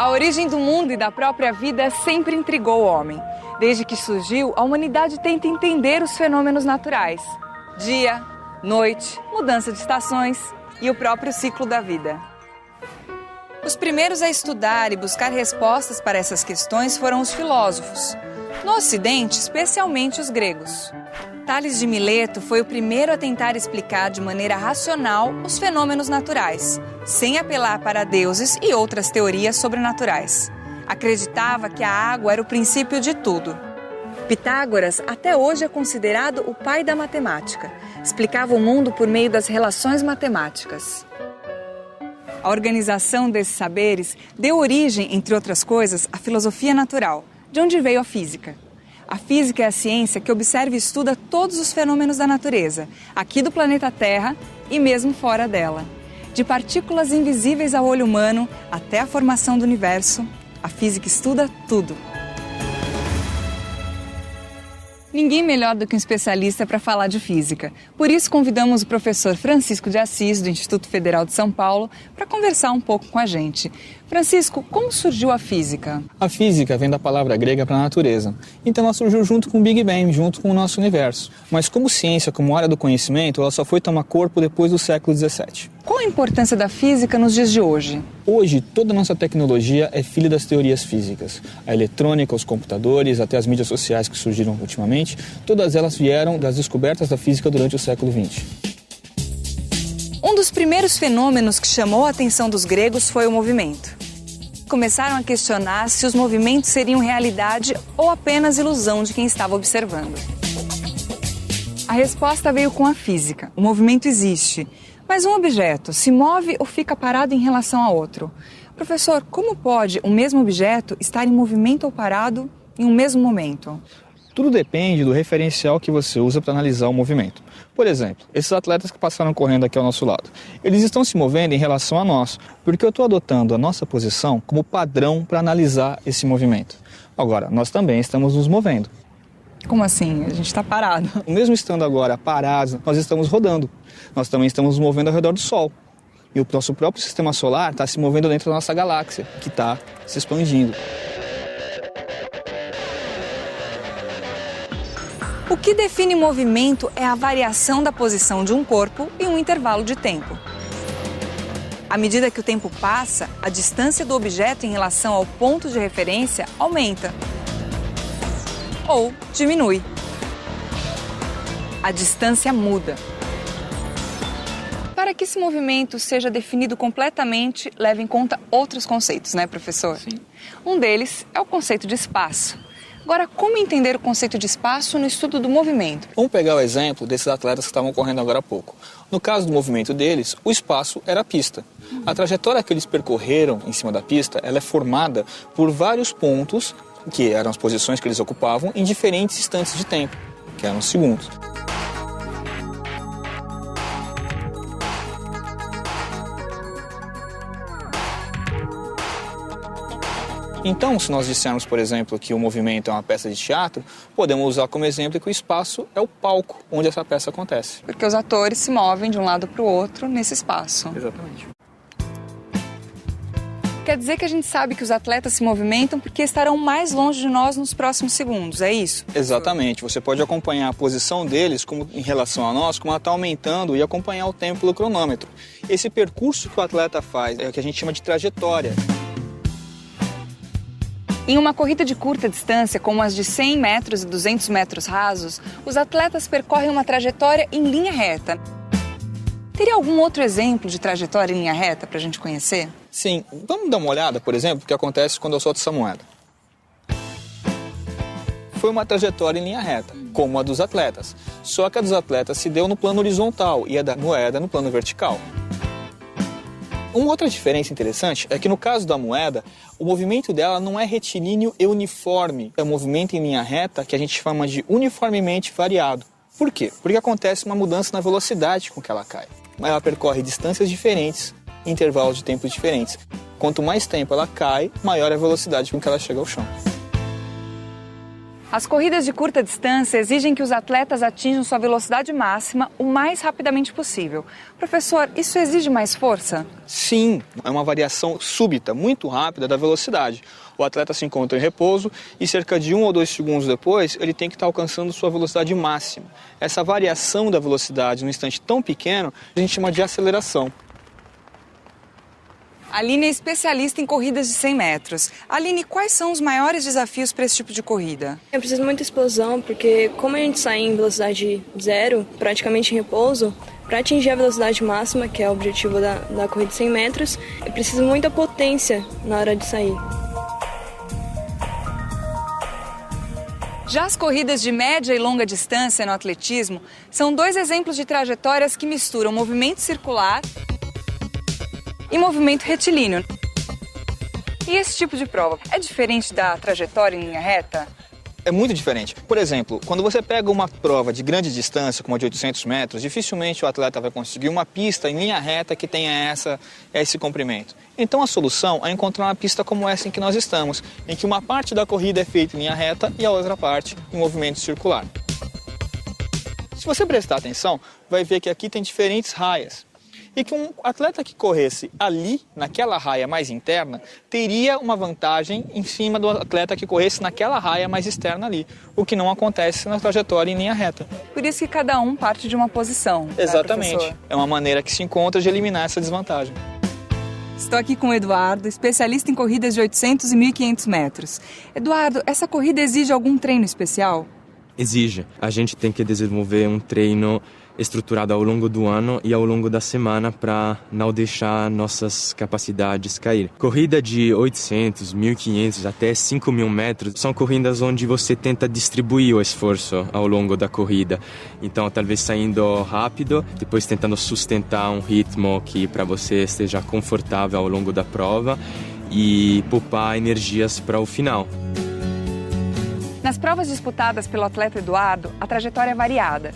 A origem do mundo e da própria vida sempre intrigou o homem. Desde que surgiu, a humanidade tenta entender os fenômenos naturais. Dia, noite, mudança de estações e o próprio ciclo da vida. Os primeiros a estudar e buscar respostas para essas questões foram os filósofos. No Ocidente, especialmente os gregos. Tales de Mileto foi o primeiro a tentar explicar de maneira racional os fenômenos naturais, sem apelar para deuses e outras teorias sobrenaturais. Acreditava que a água era o princípio de tudo. Pitágoras até hoje é considerado o pai da matemática. Explicava o mundo por meio das relações matemáticas. A organização desses saberes deu origem, entre outras coisas, à filosofia natural, de onde veio a física. A física é a ciência que observa e estuda todos os fenômenos da natureza, aqui do planeta Terra e mesmo fora dela. De partículas invisíveis ao olho humano até a formação do universo, a física estuda tudo. Ninguém melhor do que um especialista para falar de física. Por isso convidamos o professor Francisco de Assis, do Instituto Federal de São Paulo, para conversar um pouco com a gente. Francisco, como surgiu a física? A física vem da palavra grega para natureza. Então ela surgiu junto com o Big Bang, junto com o nosso universo. Mas como ciência, como área do conhecimento, ela só foi tomar corpo depois do século XVII. Qual a importância da física nos dias de hoje? Hoje, toda a nossa tecnologia é filha das teorias físicas. A eletrônica, os computadores, até as mídias sociais que surgiram ultimamente, todas elas vieram das descobertas da física durante o século XX. Um dos primeiros fenômenos que chamou a atenção dos gregos foi o movimento. Começaram a questionar se os movimentos seriam realidade ou apenas ilusão de quem estava observando. A resposta veio com a física. O movimento existe. Mas um objeto se move ou fica parado em relação a outro? Professor, como pode o mesmo objeto estar em movimento ou parado em um mesmo momento? Tudo depende do referencial que você usa para analisar o movimento. Por exemplo, esses atletas que passaram correndo aqui ao nosso lado, eles estão se movendo em relação a nós, porque eu estou adotando a nossa posição como padrão para analisar esse movimento. Agora, nós também estamos nos movendo. Como assim? A gente está parado. Mesmo estando agora parados, nós estamos rodando. Nós também estamos nos movendo ao redor do Sol. E o nosso próprio sistema solar está se movendo dentro da nossa galáxia, que está se expandindo. O que define movimento é a variação da posição de um corpo em um intervalo de tempo. À medida que o tempo passa, a distância do objeto em relação ao ponto de referência aumenta ou diminui. A distância muda. Para que esse movimento seja definido completamente, leva em conta outros conceitos, né, professor? Sim. Um deles é o conceito de espaço. Agora, como entender o conceito de espaço no estudo do movimento? Vamos pegar o exemplo desses atletas que estavam correndo agora há pouco. No caso do movimento deles, o espaço era a pista. A trajetória que eles percorreram em cima da pista, ela é formada por vários pontos, que eram as posições que eles ocupavam, em diferentes instantes de tempo, que eram segundos. Então, se nós dissermos, por exemplo, que o movimento é uma peça de teatro, podemos usar como exemplo que o espaço é o palco onde essa peça acontece. Porque os atores se movem de um lado para o outro nesse espaço. Exatamente. Quer dizer que a gente sabe que os atletas se movimentam porque estarão mais longe de nós nos próximos segundos, é isso? Exatamente. Você pode acompanhar a posição deles em relação a nós, como ela está aumentando, e acompanhar o tempo pelo cronômetro. Esse percurso que o atleta faz é o que a gente chama de trajetória. Em uma corrida de curta distância, como as de 100 metros e 200 metros rasos, os atletas percorrem uma trajetória em linha reta. Teria algum outro exemplo de trajetória em linha reta para a gente conhecer? Sim. Vamos dar uma olhada, por exemplo, o que acontece quando eu solto essa moeda. Foi uma trajetória em linha reta, como a dos atletas. Só que a dos atletas se deu no plano horizontal e a da moeda no plano vertical. Uma outra diferença interessante é que no caso da moeda, o movimento dela não é retilíneo e uniforme. É um movimento em linha reta que a gente chama de uniformemente variado. Por quê? Porque acontece uma mudança na velocidade com que ela cai. Ela percorre distâncias diferentes, intervalos de tempo diferentes. Quanto mais tempo ela cai, maior é a velocidade com que ela chega ao chão. As corridas de curta distância exigem que os atletas atinjam sua velocidade máxima o mais rapidamente possível. Professor, isso exige mais força? Sim, é uma variação súbita, muito rápida da velocidade. O atleta se encontra em repouso e cerca de 1 ou 2 segundos depois ele tem que estar alcançando sua velocidade máxima. Essa variação da velocidade num instante tão pequeno a gente chama de aceleração. A Aline é especialista em corridas de 100 metros. Aline, quais são os maiores desafios para esse tipo de corrida? Eu preciso de muita explosão, porque como a gente sai em velocidade zero, praticamente em repouso, para atingir a velocidade máxima, que é o objetivo da corrida de 100 metros, eu preciso de muita potência na hora de sair. Já as corridas de média e longa distância no atletismo são 2 exemplos de trajetórias que misturam movimento circular e movimento retilíneo. E esse tipo de prova é diferente da trajetória em linha reta? É muito diferente. Por exemplo, quando você pega uma prova de grande distância, como a de 800 metros, dificilmente o atleta vai conseguir uma pista em linha reta que tenha esse comprimento. Então a solução é encontrar uma pista como essa em que nós estamos, em que uma parte da corrida é feita em linha reta e a outra parte em movimento circular. Se você prestar atenção, vai ver que aqui tem diferentes raias. E que um atleta que corresse ali, naquela raia mais interna, teria uma vantagem em cima do atleta que corresse naquela raia mais externa ali, o que não acontece na trajetória em linha reta. Por isso que cada um parte de uma posição. Exatamente. Né, é uma maneira que se encontra de eliminar essa desvantagem. Estou aqui com o Eduardo, especialista em corridas de 800 e 1.500 metros. Eduardo, essa corrida exige algum treino especial? Exige. A gente tem que desenvolver um treino estruturado ao longo do ano e ao longo da semana para não deixar nossas capacidades cair. Corrida de 800, 1.500 até 5.000 metros são corridas onde você tenta distribuir o esforço ao longo da corrida. Então, talvez saindo rápido, depois tentando sustentar um ritmo que para você esteja confortável ao longo da prova e poupar energias para o final. Nas provas disputadas pelo atleta Eduardo, a trajetória é variada.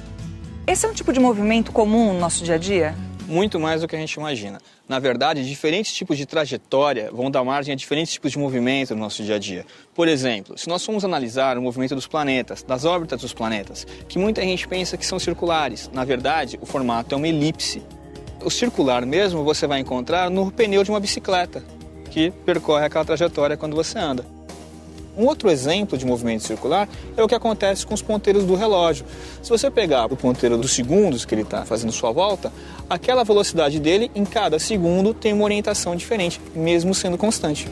Esse é um tipo de movimento comum no nosso dia a dia? Muito mais do que a gente imagina. Na verdade, diferentes tipos de trajetória vão dar margem a diferentes tipos de movimento no nosso dia a dia. Por exemplo, se nós formos analisar o movimento dos planetas, das órbitas dos planetas, que muita gente pensa que são circulares. Na verdade, o formato é uma elipse. O circular mesmo você vai encontrar no pneu de uma bicicleta, que percorre aquela trajetória quando você anda. Um outro exemplo de movimento circular é o que acontece com os ponteiros do relógio. Se você pegar o ponteiro dos segundos que ele está fazendo sua volta, aquela velocidade dele em cada segundo tem uma orientação diferente, mesmo sendo constante.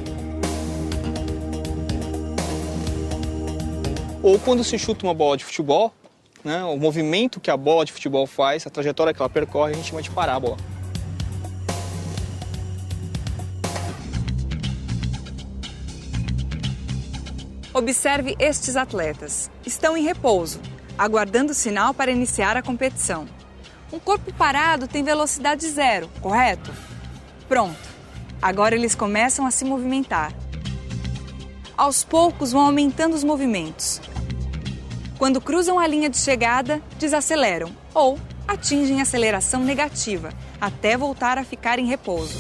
Ou quando se chuta uma bola de futebol, né, o movimento que a bola de futebol faz, a trajetória que ela percorre, a gente chama de parábola. Observe estes atletas. Estão em repouso, aguardando o sinal para iniciar a competição. Um corpo parado tem velocidade zero, correto? Pronto. Agora eles começam a se movimentar. Aos poucos vão aumentando os movimentos. Quando cruzam a linha de chegada, desaceleram ou atingem aceleração negativa, até voltar a ficar em repouso.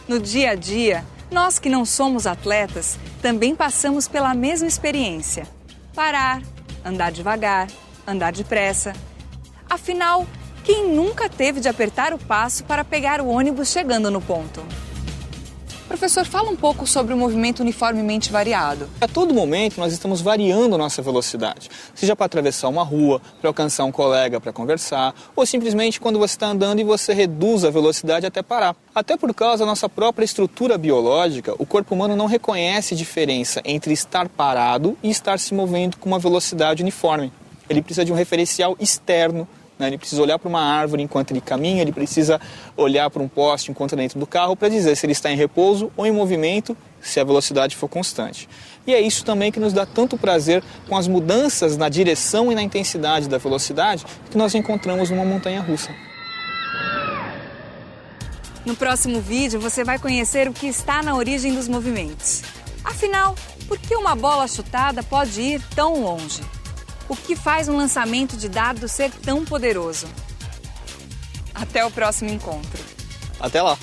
No dia a dia, nós que não somos atletas, também passamos pela mesma experiência. Parar, andar devagar, andar depressa. Afinal, quem nunca teve de apertar o passo para pegar o ônibus chegando no ponto? Professor, fala um pouco sobre o movimento uniformemente variado. A todo momento nós estamos variando a nossa velocidade, seja para atravessar uma rua, para alcançar um colega para conversar, ou simplesmente quando você está andando e você reduz a velocidade até parar. Até por causa da nossa própria estrutura biológica, o corpo humano não reconhece diferença entre estar parado e estar se movendo com uma velocidade uniforme. Ele precisa de um referencial externo. Ele precisa olhar para uma árvore enquanto ele caminha, ele precisa olhar para um poste enquanto está dentro do carro para dizer se ele está em repouso ou em movimento, se a velocidade for constante. E é isso também que nos dá tanto prazer com as mudanças na direção e na intensidade da velocidade que nós encontramos numa montanha-russa. No próximo vídeo você vai conhecer o que está na origem dos movimentos. Afinal, por que uma bola chutada pode ir tão longe? O que faz um lançamento de dardo ser tão poderoso? Até o próximo encontro. Até lá!